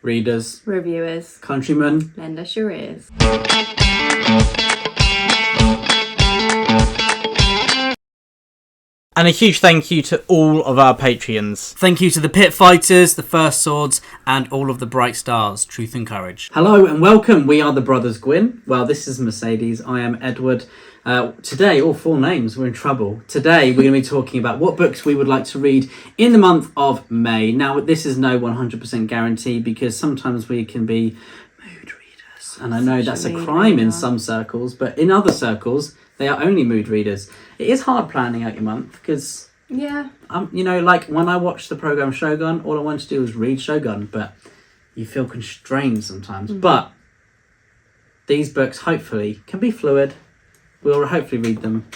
readers, reviewers, countrymen, lend us your ears. And a huge thank you to all of our Patreons. Thank you to the Pit Fighters, the First Swords, and all of the Bright Stars, Truth and Courage. Hello and welcome. We are the Brothers Gwyn. Well, this is Mercedes. I am Edward. Today, all full names, we're in trouble. Today, we're going to be talking about what books we would like to read in the month of May. Now, this is no 100% guarantee because sometimes we can be mood readers. And I know that's a crime in some circles, but in other circles, they are only mood readers. It is hard planning out your month because, like when I watched the program Shogun, all I wanted to do was read Shogun, but you feel constrained sometimes. But these books, hopefully, can be fluid. We'll hopefully read them.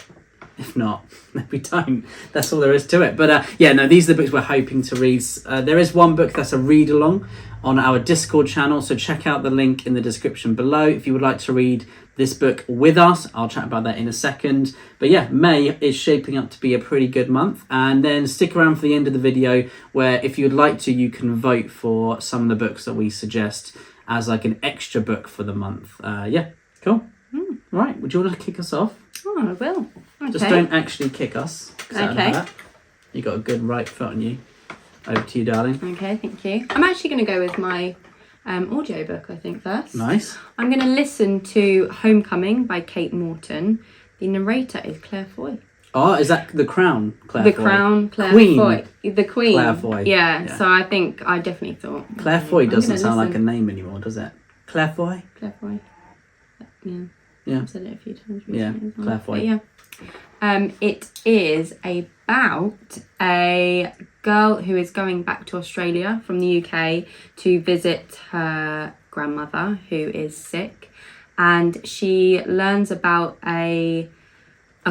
If not, we don't. That's all there is to it. But these are the books we're hoping to read. There is one book that's a read-along on our Discord channel, so check out the link in the description below if you would like to read this book with us. I'll chat about that in a second. But yeah, May is shaping up to be a pretty good month. And then stick around for the end of the video where if you'd like to, you can vote for some of the books that we suggest as like an extra book for the month. Cool. Right, would you want to kick us off? Oh, I will. Okay. Just don't actually kick us. Okay. You got a good right foot on you. Over to you, darling. Okay, thank you. I'm actually going to go with my audiobook, I think, first. Nice. I'm going to listen to Homecoming by Kate Morton. The narrator is Claire Foy. Oh, is that The Crown, Claire The Foy? Crown, Claire Queen. Foy. The Queen. Claire Foy. Yeah, so I think I definitely thought... Claire Foy doesn't sound like a listen. name anymore, does it? Claire Foy? Claire Foy. Yeah. Yeah. I've said it a few times recently. Yeah, as well. Claire Foy. But yeah. It is about a girl who is going back to Australia from the UK to visit her grandmother who is sick, and she learns about a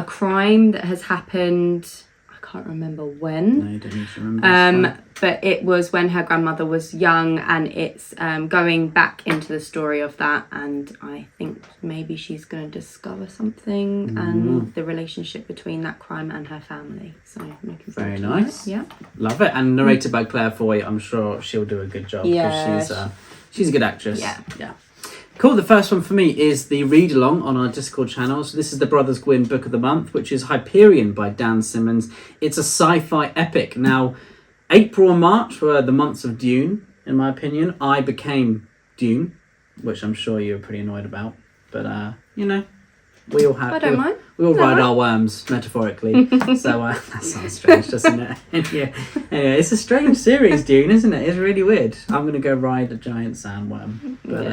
crime that has happened. I can't remember when. No, you don't need to remember. But it was when her grandmother was young, and it's going back into the story of that, and I think maybe she's going to discover something and the relationship between that crime and her family. So I'm looking forward to nice. that. Yeah. Love it. And narrated by Claire Foy, I'm sure she'll do a good job. Yeah. Because she's a good actress. Yeah. Cool. The first one for me is the read-along on our Discord channel. So this is the Brothers Gwyn Book of the Month, which is Hyperion by Dan Simmons. It's a sci-fi epic. Now, April and March were the months of Dune, in my opinion. I became Dune, which I'm sure you were pretty annoyed about. But, we all have... I don't mind. We all ride our worms, metaphorically. So that sounds strange, doesn't it? Anyway, it's a strange series, Dune, isn't it? It's really weird. I'm going to go ride a giant sandworm. But,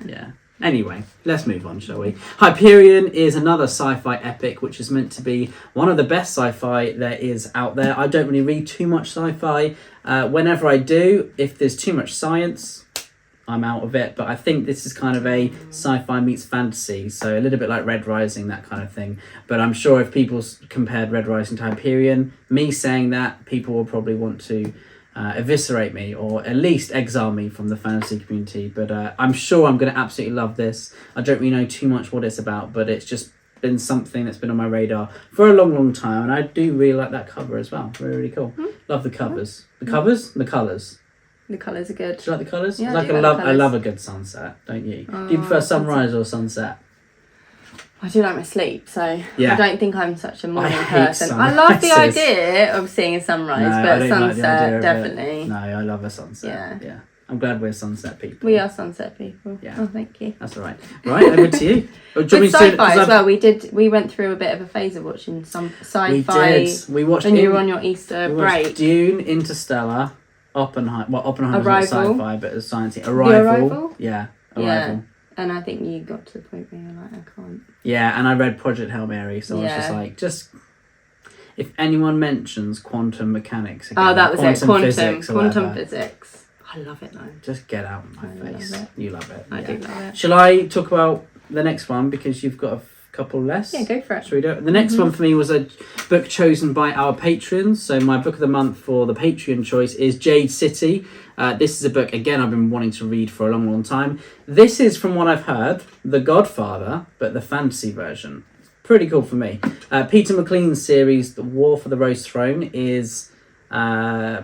yeah. Anyway, let's move on, shall we? Hyperion is another sci-fi epic, which is meant to be one of the best sci-fi there is out there. I don't really read too much sci-fi. Whenever I do, if there's too much science, I'm out of it. But I think this is kind of a sci-fi meets fantasy, so a little bit like Red Rising, that kind of thing. But I'm sure if people compared Red Rising to Hyperion, me saying that, people will probably want to eviscerate me or at least exile me from the fantasy community. But I'm sure I'm going to absolutely love this. I don't really know too much what it's about, but it's just been something that's been on my radar for a long time, and I do really like that cover as well. Really cool. Love the covers. The covers? The colours. The colours are good. Do you like the colours? Yeah, I love a good sunset, don't you? Do you prefer sunrise or sunset? I do like my sleep, so Yeah. I don't think I'm such a morning hate person. I love the sunrises. idea of seeing a sunrise, No, I but don't like the idea sunset, of it. definitely. No, I love a sunset. Yeah. I'm glad we're sunset people. We are sunset people. Yeah. Oh, thank you. That's all right. Right, over to you. With sci-fi as well, we went through a bit of a phase of watching some sci-fi. We did. We watched when you were on your Easter break. Dune, Interstellar, Oppenheimer. Well, Oppenheimer's not sci-fi, but it's science. Arrival? Yeah, Arrival. Yeah. And I think you got to the point where you're like, I can't. Yeah, and I read Project Hail Mary, so I was just like, if anyone mentions quantum mechanics again, that was it. Quantum physics. I love it though. Just get out of my face. Love it. You love it. I do love it. Shall I talk about the next one because you've got a couple less? Yeah, go for it. Shall we do it? The next one for me was a book chosen by our patrons. So my book of the month for the Patron Choice is Jade City. This is a book, again, I've been wanting to read for a long time. This is, from what I've heard, The Godfather, but the fantasy version. Pretty cool for me. Peter McLean's series, The War for the Rose Throne, is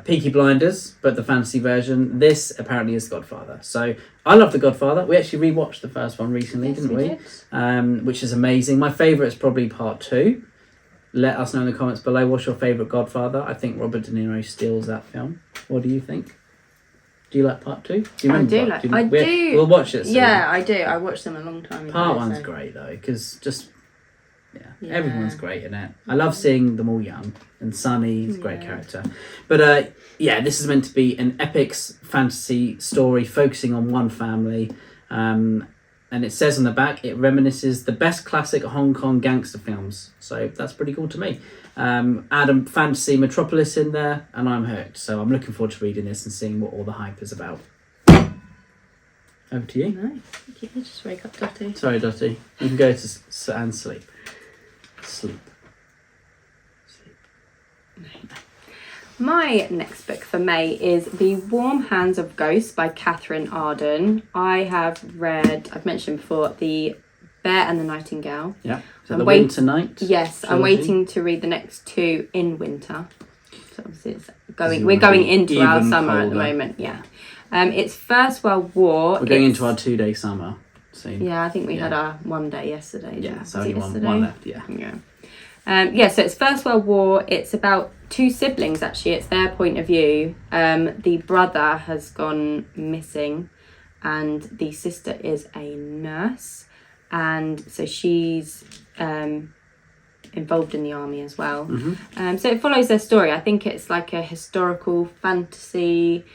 Peaky Blinders, but the fantasy version. This apparently is Godfather. So I love The Godfather. We actually rewatched the first one recently, didn't we? Which is amazing. My favourite is probably part 2. Let us know in the comments below. What's your favourite Godfather? I think Robert De Niro steals that film. What do you think? Do you like part 2? Do you remember I do. We'll watch it soon. Yeah, I do. I watched them a long time ago. Part 1's great though, because just everyone's great in it. I love seeing them all young, and Sonny is a great character. But this is meant to be an epic fantasy story focusing on one family. And it says on the back, it reminisces the best classic Hong Kong gangster films. So that's pretty cool to me. Add a fantasy metropolis in there, and I'm hooked. So I'm looking forward to reading this and seeing what all the hype is about. Over to you. Nice. You can just wake up, Dottie. Sorry, Dottie. You can go to and sleep. Sleep. My next book for May is The Warm Hands of Ghosts by Katherine Arden. I've mentioned before, The Bear and the Nightingale. Yeah. Is that the Winter Night? Yes, trilogy? I'm waiting to read the next 2 in winter. So obviously we're going into our summer colder. at the moment, yeah. It's First World War. We're going into our 2-day summer soon. Yeah, I think we had our 1 day yesterday. Yeah, so Was it only yesterday? one left, yeah. So it's First World War. It's about 2 siblings, actually. It's their point of view. The brother has gone missing, and the sister is a nurse. And so she's involved in the army as well. So it follows their story. I think it's like a historical fantasy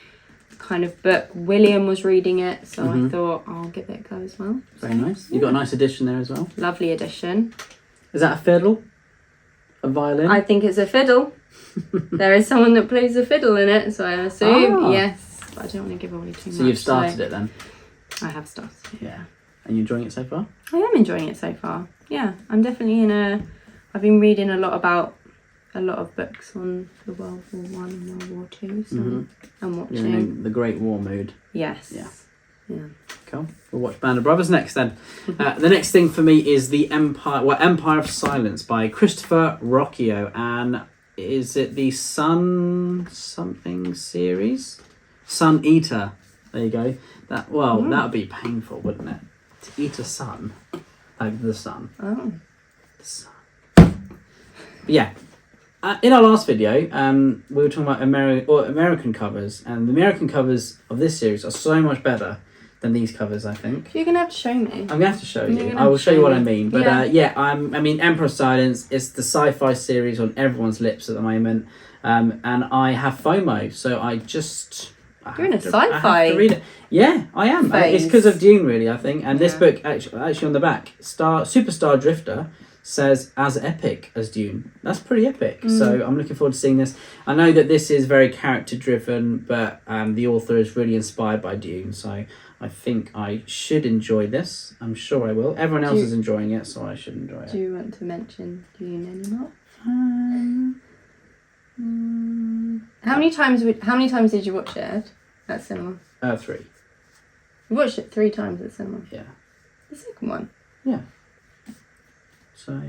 kind of book. William was reading it, so I thought I'll give it a go as well. Very nice. You got a nice edition there as well. Lovely edition. Is that a fiddle? A violin? I think it's a fiddle. There is someone that plays the fiddle in it, so I assume yes. But I don't want to give away too much. So you've started it then? I have started it. Yeah. And you enjoying it so far? I am enjoying it so far. Yeah, I'm definitely I've been reading a lot of books on the World War One and World War Two, so I'm watching. You're in the Great War mood. Yes. Yeah. Cool. We'll watch Band of Brothers next then. The next thing for me is the Empire of Silence by Christopher Rocchio, and is it the Sun something series? Sun Eater. There you go. That would be painful, wouldn't it? To eat a sun, like the sun. Oh. The sun. But yeah. In our last video, we were talking about American covers, and the American covers of this series are so much better than these covers, I think. You're going to have to show me. I'm going to have to show you. I will show you what I mean. But Emperor of Silence is the sci-fi series on everyone's lips at the moment. And I have FOMO, so You're in a sci-fi. I have to read it. Yeah, I am. It's because of Dune, really, I think. And this book, actually on the back, Superstar Drifter says as epic as Dune. That's pretty epic. So I'm looking forward to seeing this. I know that this is very character driven, but the author is really inspired by Dune, so I think I should enjoy this. I'm sure I will. Everyone else is enjoying it, so I should enjoy it. Do you want to mention Dune anymore? How many times did you watch it at cinema? 3. You watched it 3 times at cinema. Yeah. The second one. Yeah. So.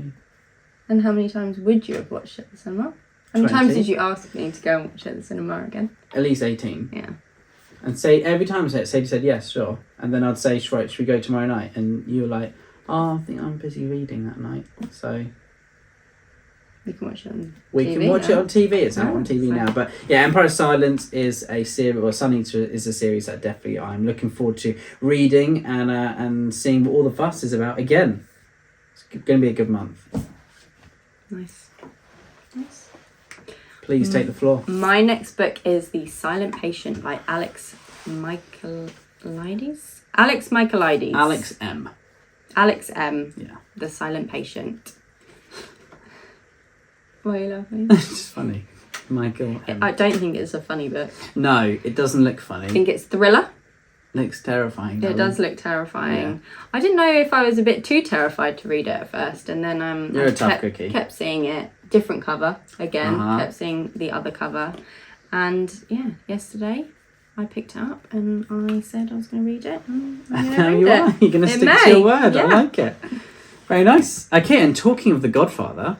And how many times would you have watched it at the cinema? How many times did you ask me to go and watch it at the cinema again? At least 18. Yeah. And every time Sadie said yes, sure. And then I'd say, right, should we go tomorrow night? And you were like, I think I'm busy reading that night. So we can watch it on we TV can watch now. it on TV. It's out on TV now. But yeah, Empire of Silence is a series, or Sun Eater is a series that definitely I'm looking forward to reading and seeing what all the fuss is about again. It's going to be a good month. Nice. Please take the floor. My next book is The Silent Patient by Alex Michaelides. Alex M. Yeah. The Silent Patient. Why are you laughing? It's just funny. Michael M. I don't think it's a funny book. No, it doesn't look funny. I think it's thriller. Looks terrifying. It does look terrifying. Yeah. I didn't know if I was a bit too terrified to read it at first, and then You're a tough cookie. Kept seeing it. Different cover again. Kept seeing the other cover, and yeah, yesterday I picked it up and I said I was going to read it. And now you are. You're going to stick to your word. Yeah. I like it. Very nice. Okay, and talking of The Godfather,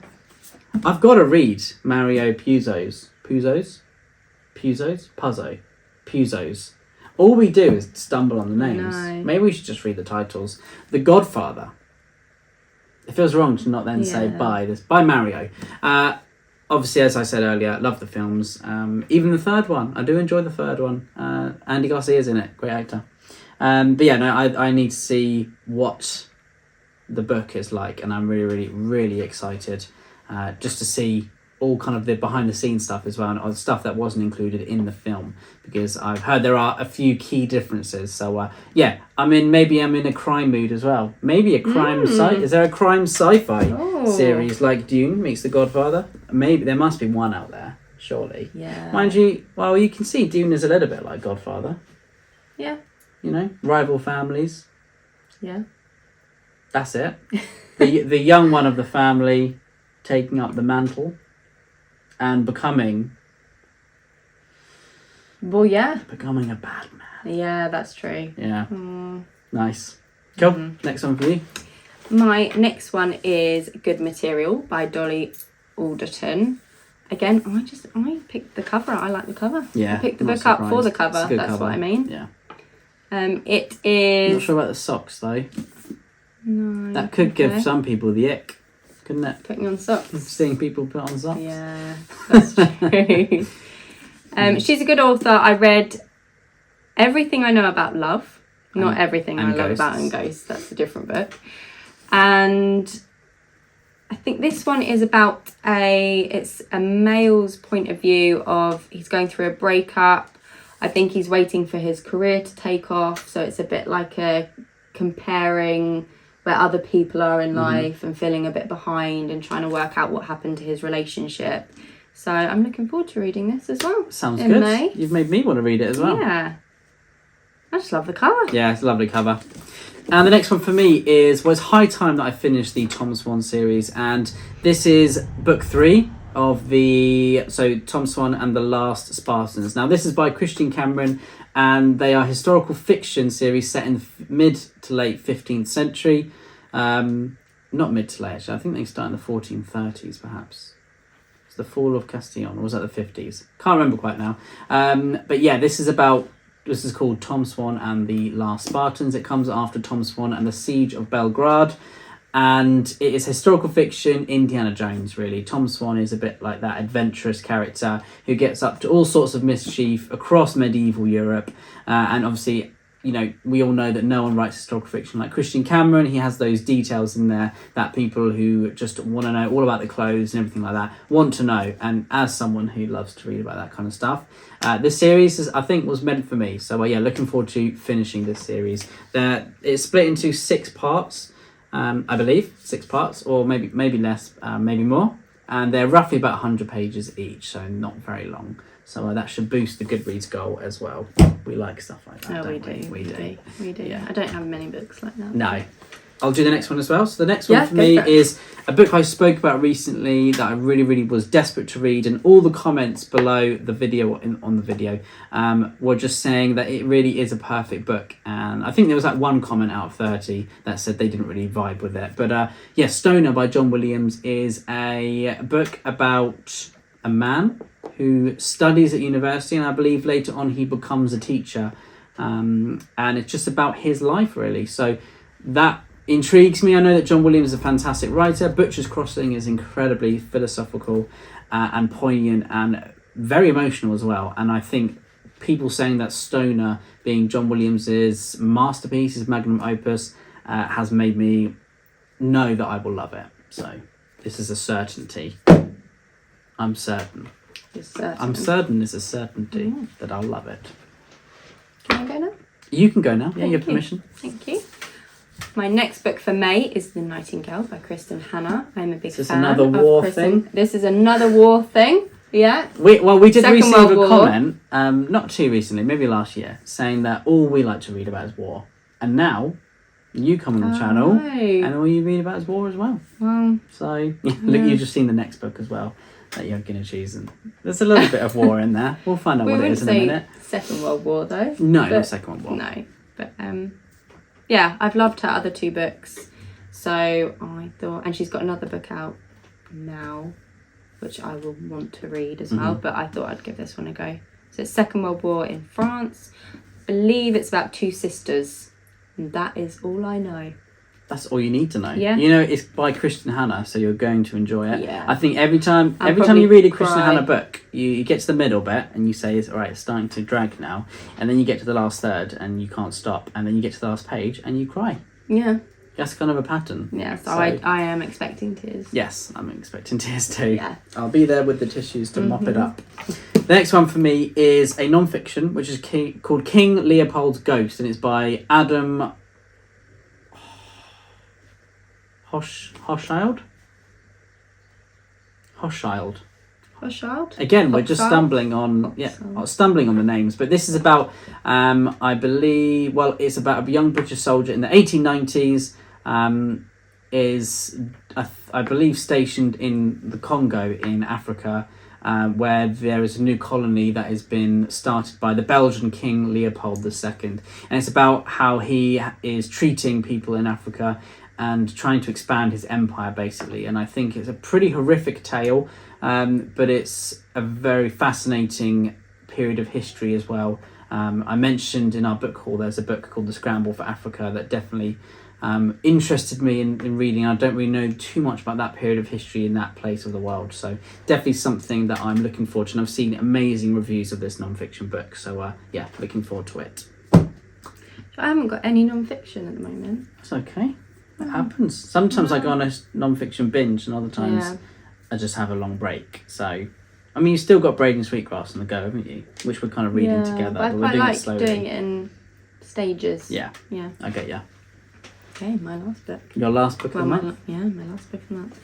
I've got to read Mario Puzo's Puzzos. All we do is stumble on the names. No. Maybe we should just read the titles. The Godfather. It feels wrong to not then say by Mario. Obviously, as I said earlier, love the films. Even the third one, I do enjoy the third one. Andy Garcia's in it, great actor. But yeah, no, I need to see what the book is like, and I'm really, really, really excited just to see all kind of the behind the scenes stuff as well, and stuff that wasn't included in the film, because I've heard there are a few key differences. So yeah, maybe I'm in a crime mood as well. Maybe a crime is there a crime sci-fi series like Dune meets The Godfather? Maybe there must be one out there, surely. Yeah. Mind you, well, you can see Dune is a little bit like Godfather. Yeah. You know, rival families. Yeah. That's it. The young one of the family taking up the mantle and becoming a bad man. Yeah, that's true. Yeah. Nice. Cool. Next one for you. My next one is Good Material by Dolly Alderton. Again, I picked the cover. I like the cover. Yeah. I picked the not book up for surprised. the cover. It's a good That's cover. what I mean. Yeah. It is. Not sure about the socks though. No. That could give some people the ick, couldn't it? Putting on socks. Seeing people put on socks. Yeah, that's true. She's a good author. I read Everything I Know About Love. Not Everything I Love About and Ghosts. That's a different book. And I think this one is about it's a male's point of view of he's going through a breakup. I think he's waiting for his career to take off. So it's a bit like a comparing where other people are in life and feeling a bit behind and trying to work out what happened to his relationship. So I'm looking forward to reading this as well. Sounds good. May. You've made me want to read it as well. Yeah. I just love the cover. Yeah, it's a lovely cover. And the next one for me is, it's high time that I finished the Tom Swan series, and this is book 3 of Tom Swan and the Last Spartans. Now this is by Christian Cameron, and they are historical fiction series set in the mid to late 15th century. Not mid to late, actually. I think they start in the 1430s, perhaps. It's the fall of Castillon, or was that the 50s? Can't remember quite now. But yeah, this is called Tom Swan and the Last Spartans. It comes after Tom Swan and the Siege of Belgrade. And it is historical fiction, Indiana Jones, really. Tom Swan is a bit like that adventurous character who gets up to all sorts of mischief across medieval Europe. And obviously, you know, we all know that no one writes historical fiction like Christian Cameron. He has those details in there that people who just want to know all about the clothes and everything like that want to know. And as someone who loves to read about that kind of stuff, this series, I think, was meant for me. So, yeah, looking forward to finishing this series. It's split into 6 parts. I believe 6 parts, or maybe less, maybe more, and they're roughly about 100 pages each, so not very long. So that should boost the Goodreads goal as well. We like stuff like that. Oh, don't we? We do. Yeah. I don't have many books like that. No. I'll do the next one as well. So the next one for go me for it. is a book I spoke about recently that I really, really was desperate to read, and all the comments below the video on the video were just saying that it really is a perfect book. And I think there was like one comment out of 30 that said they didn't really vibe with it. But yeah, Stoner by John Williams is a book about a man who studies at university, and I believe later on he becomes a teacher. And it's just about his life, really. So that intrigues me. I know that John Williams is a fantastic writer. Butcher's Crossing is incredibly philosophical and poignant and very emotional as well. And I think people saying that Stoner, being John Williams's masterpiece, his magnum opus, has made me know that I will love it. So this is a certainty. I'm certain. I'm certain it's a certainty that I'll love it. Can I go now? You can go now. Yeah, Thank you have permission. Thank you. My next book for May is The Nightingale by Kristen Hanna. I'm a big Is this fan another of war Kristen. thing? This is another war thing. Yeah. We did Second receive World a War. comment, not too recently, maybe last year, saying that all we like to read about is war. And now you come on the channel and all you read about is war as well. Well, So look, you've just seen the next book as well that you're going to choose, and there's a little bit of war in there. We'll find out we what it wouldn't is in a say minute. Second World War though. No, but- not Second World War. No, but yeah, I've loved her other 2 books. So I thought, and she's got another book out now, which I will want to read as well. But I thought I'd give this one a go. So it's Second World War in France. I believe it's about two sisters. And that is all I know. That's all you need to know. Yeah. You know, it's by Christian Hannah, so you're going to enjoy it. Yeah. I think every time probably you read a Christian cry. Hannah book, you get to the middle bit and you say, all right, it's starting to drag now. And then you get to the last third and you can't stop. And then you get to the last page and you cry. Yeah. That's kind of a pattern. Yeah, so I am expecting tears. Yes, I'm expecting tears too. Yeah. I'll be there with the tissues to mop it up. The next one for me is a non-fiction, which is called King Leopold's Ghost, and it's by Adam Hochschild. Again, we're just stumbling on the names, but this is about I believe it's about a young British soldier in the 1890s, is I believe stationed in the Congo in Africa, where there is a new colony that has been started by the Belgian King Leopold II, and it's about how he is treating people in Africa and trying to expand his empire, basically. And I think it's a pretty horrific tale, but it's a very fascinating period of history as well. I mentioned in our book haul, there's a book called The Scramble for Africa that definitely interested me in reading. I don't really know too much about that period of history in that place of the world, so definitely something that I'm looking forward to. And I've seen amazing reviews of this non-fiction book, so yeah, looking forward to it. I haven't got any non-fiction at the moment. That's okay. It happens. Sometimes I go on a non-fiction binge, and other times I just have a long break. So, I mean, you've still got Braid and Sweetgrass on the go, haven't you? Which we're kind of reading together. But we're I doing quite it slowly. like doing it in stages. Yeah. Yeah. I get ya. Okay, my last book. Your last book of the month? My last book of the month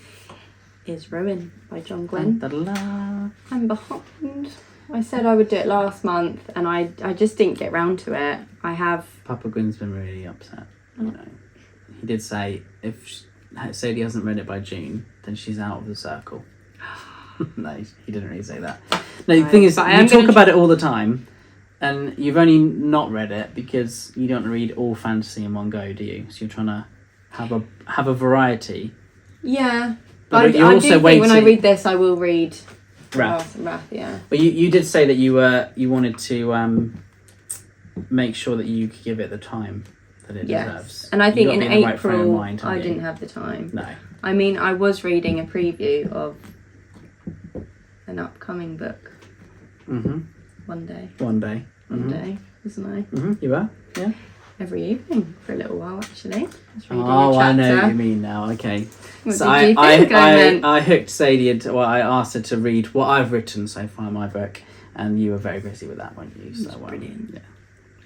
is Ruin by John Gwynne. Da-da-da. I'm behind. I said I would do it last month, and I just didn't get round to it. I have... Papa Gwynn's been really upset. You know, he did say if Sadie hasn't read it by June, then she's out of the circle. No, he didn't really say that. No, the thing is, you talk about it all the time, and you've only not read it because you don't read all fantasy in one go, do you? So you're trying to have a variety. Yeah. But I you're do also think waiting. when I read this, I will read Wrath. Wrath, yeah. But you did say that you wanted to make sure that you could give it the time that it deserves. And I think You've in got to be the right frame of April, mind, I haven't you? didn't have the time. No. I mean, I was reading a preview of an upcoming book. One day, wasn't I? You were? Yeah. Every evening for a little while, actually. I was reading Oh, a I know what chapter. you mean now. Okay. What So did you think I meant? I hooked Sadie into. Well, I asked her to read what I've written so far in my book, and you were very busy with that, weren't you? So brilliant. Yeah.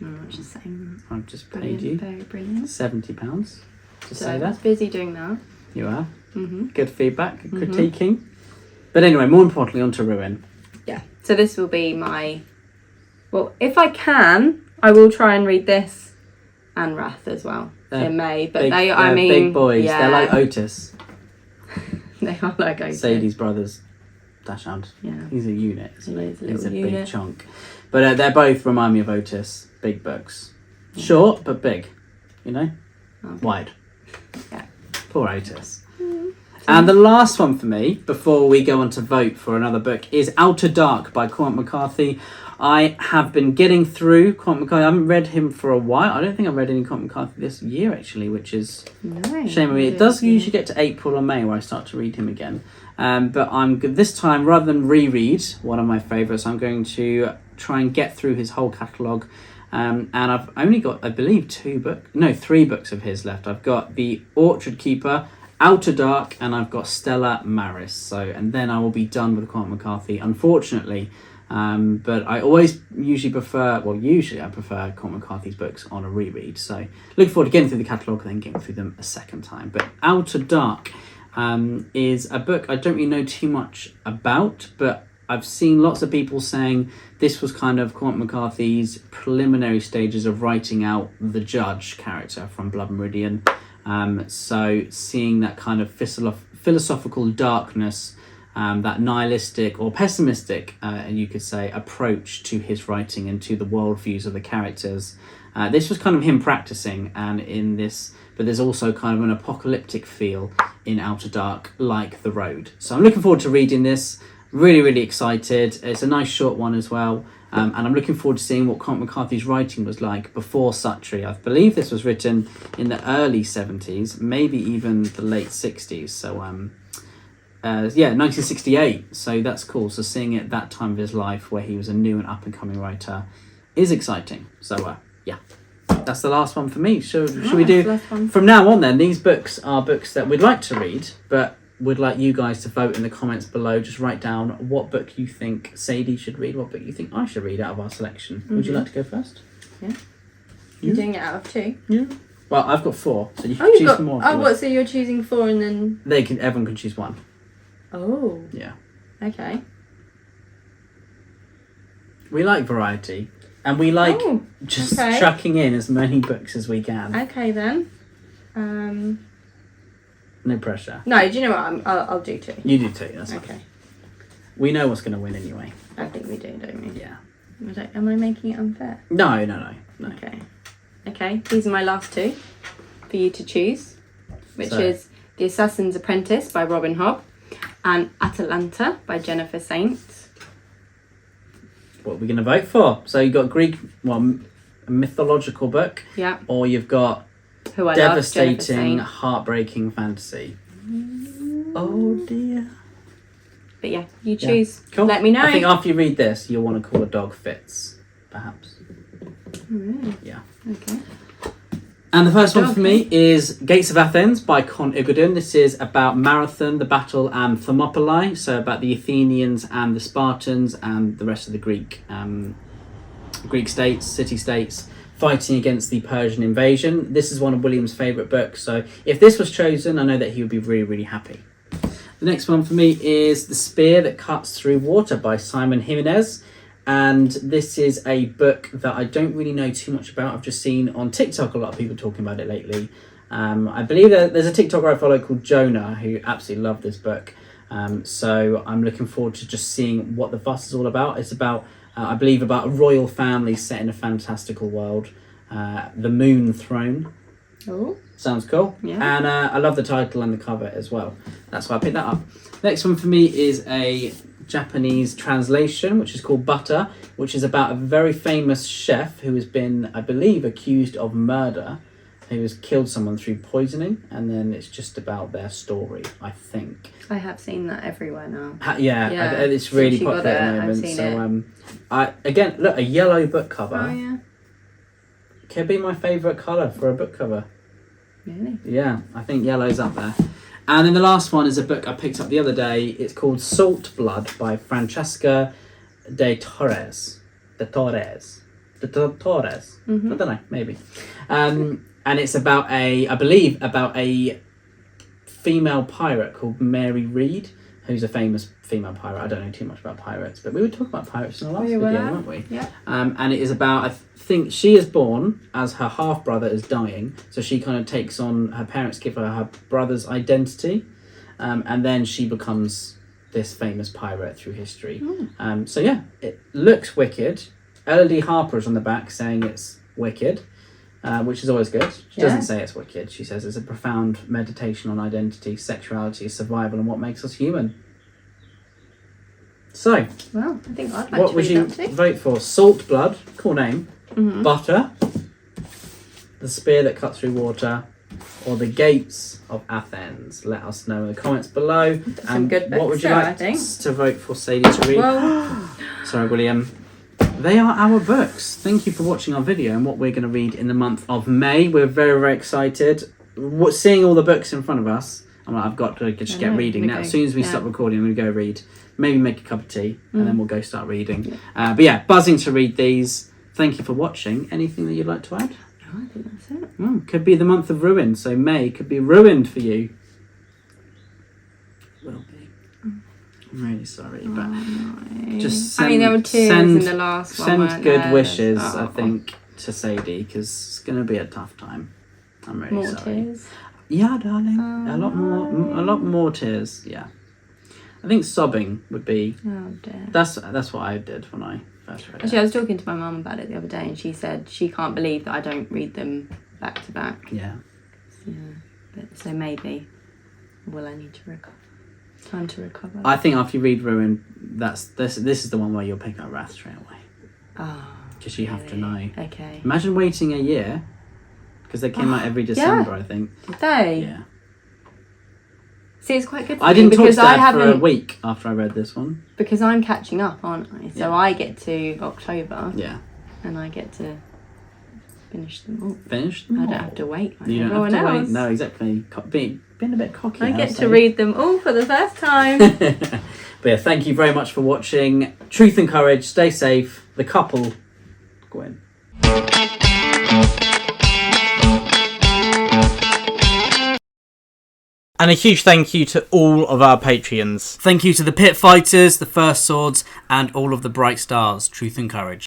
No, I was just saying that. I've just paid Brilliant, you very brilliant. £70 to So say I was that. busy doing that. You are. Mm-hmm. Good feedback, good critiquing. But anyway, more importantly, on to Ruin. Yeah. So this will be my... Well, if I can, I will try and read this and Wrath as well in May. But They're big boys. Yeah, They're like Otis, they are like Otis. Sadie's brothers. Dashhound. Yeah. He's a unit, isn't he? He is a He's a little big unit. chunk. But they both remind me of Otis. Big books. Short, but big. You know? Okay. Wide. Yeah. Poor Otis. And the last one for me, before we go on to vote for another book, is Outer Dark by Cormac McCarthy. I have been getting through Cormac McCarthy. I haven't read him for a while. I don't think I've read any Cormac McCarthy this year, actually, which is No, shame of me. It does usually get to April or May where I start to read him again. But I'm good this time, rather than reread one of my favourites, I'm going to try and get through his whole catalogue. And I've only got, I believe, 3 books of his left. I've got The Orchard Keeper, Outer Dark, and I've got Stella Maris. So, and then I will be done with Cormac McCarthy, unfortunately. But I usually prefer Cormac McCarthy's books on a reread. So looking forward to getting through the catalogue and then getting through them a second time. But Outer Dark is a book I don't really know too much about, but I've seen lots of people saying this was kind of Cormac McCarthy's preliminary stages of writing out the judge character from Blood Meridian. So seeing that kind of philosophical darkness, that nihilistic or pessimistic, you could say, approach to his writing and to the worldviews of the characters. This was kind of him practicing, and in this, but there's also kind of an apocalyptic feel in Outer Dark, like The Road. So I'm looking forward to reading this. Really, really excited. It's a nice short one as well. and I'm looking forward to seeing what Cormac McCarthy's writing was like before Suttree. I believe this was written in the early 70s, maybe even the late 60s. So, 1968. So that's cool. So seeing it that time of his life where he was a new and up-and-coming writer is exciting. So, that's the last one for me. Should we do from now on then? These books are books that we'd like to read, but we'd like you guys to vote in the comments below. Just write down what book you think Sadie should read, what book you think I should read out of our selection. Would you like to go first? Yeah. You're doing it out of 2? Yeah. Well, I've got 4, so you can choose more. Oh, what? So you're choosing 4 and then... Everyone can choose 1. Oh. Yeah. Okay. We like variety. And we like chucking in as many books as we can. Okay then. No pressure. No, do you know what? I'll do 2. You do 2, that's fine. Okay. We know what's going to win anyway. I think we do, don't we? Yeah. Am I making it unfair? No. Okay. Okay, these are my last 2 for you to choose, which is The Assassin's Apprentice by Robin Hobb and Atalanta by Jennifer Saint. What are we going to vote for? So you've got a mythological book. Yeah. Or you've got Who I devastating, heartbreaking fantasy. Oh dear. But yeah, you choose. Yeah. Cool. Let me know. I think after you read this, you'll want to call a dog Fitz, perhaps. Oh, really? Yeah. Okay. And the first one for me is Gates of Athens by Con Igodin. This is about Marathon, the battle, and Thermopylae. So about the Athenians and the Spartans and the rest of the Greek states, city-states, fighting against the Persian invasion. This is one of William's favourite books. So if this was chosen, I know that he would be really, really happy. The next one for me is The Spear That Cuts Through Water by Simon Jimenez. And this is a book that I don't really know too much about. I've just seen on TikTok a lot of people talking about it lately. I believe that there's a TikToker I follow called Jonah who absolutely loved this book. So I'm looking forward to just seeing what the fuss is all about. It's about, I believe, about a royal family set in a fantastical world. The Moon Throne. Oh. Sounds cool. Yeah. And I love the title and the cover as well. That's why I picked that up. Next one for me is a Japanese translation, which is called Butter, which is about a very famous chef who has been, I believe, accused of murder, who has killed someone through poisoning, and then it's just about their story, I think. I have seen that everywhere now. It's really popular at the moment. So, again, look, a yellow book cover. Oh, yeah. Could be my favourite colour for a book cover. Really? Yeah, I think yellow's up there. And then the last one is a book I picked up the other day. It's called Salt Blood by Francesca de Torres. Mm-hmm. I don't know, maybe. And it's about a female pirate called Mary Read, who's a famous female pirate. I don't know too much about pirates, but we were talking about pirates in the last video, weren't we? Yeah. And it is about, I think she is born as her half brother is dying, so she kind of takes on, her parents give her brother's identity, and then she becomes this famous pirate through history. So yeah, it looks wicked. Elodie Harper is on the back saying it's wicked, which is always good. She doesn't say it's wicked. She says it's a profound meditation on identity, sexuality, survival, and what makes us human. So, well, I think I'd like what to would read you that too. vote for? Salt Blood, cool name. Mm-hmm. Butter, The Spear That Cuts Through Water, or The Gates of Athens? Let us know in the comments below. Some good books what would you there, like I think. to vote for Sadie to read? Well, Sorry, William. They are our books. Thank you for watching our video and what we're going to read in the month of May. We're very, very excited. Seeing all the books in front of us, I've got to just get reading now. As soon as we stop recording, I'm going to go read. Maybe make a cup of tea, and then we'll go start reading. But yeah, buzzing to read these. Thank you for watching. Anything that you'd like to add? no, I think that's it. Could be the month of ruin, so May could be ruined for you. Will be. I'm really sorry, but just send, there were tears in the last one. send weren't good there? wishes, Oh. I think, to Sadie, because it's going to be a tough time. I'm really More sorry. tears. Yeah, darling. Oh, a lot more tears. Yeah, I think sobbing would be. Oh dear. That's what I did when I first read Actually, it. I was talking to my mum about it the other day, and she said she can't believe that I don't read them back to back. Yeah. Yeah, but so maybe will I need to recover? Time to recover. I think after you read Ruin, this is the one where you'll pick up Wrath straight away. Oh, because you have to know. Okay. Imagine waiting a year, because they came out every December, I think. Did they? Yeah. See, it's quite good for I me didn't talk to because I Dad for a haven't, week after I read this one. because I'm catching up, aren't I? So Yeah. I get to October Yeah. and I get to finish them all. Finished them I don't all. have to wait like You don't everyone have to else. wait. No, exactly. Being a bit cocky. I I'll get say. to read them all for the first time. But yeah, thank you very much for watching. Truth and courage. Stay safe. The couple, Gwen. And a huge thank you to all of our Patreons. Thank you to the Pit Fighters, the First Swords, and all of the bright stars. Truth and courage.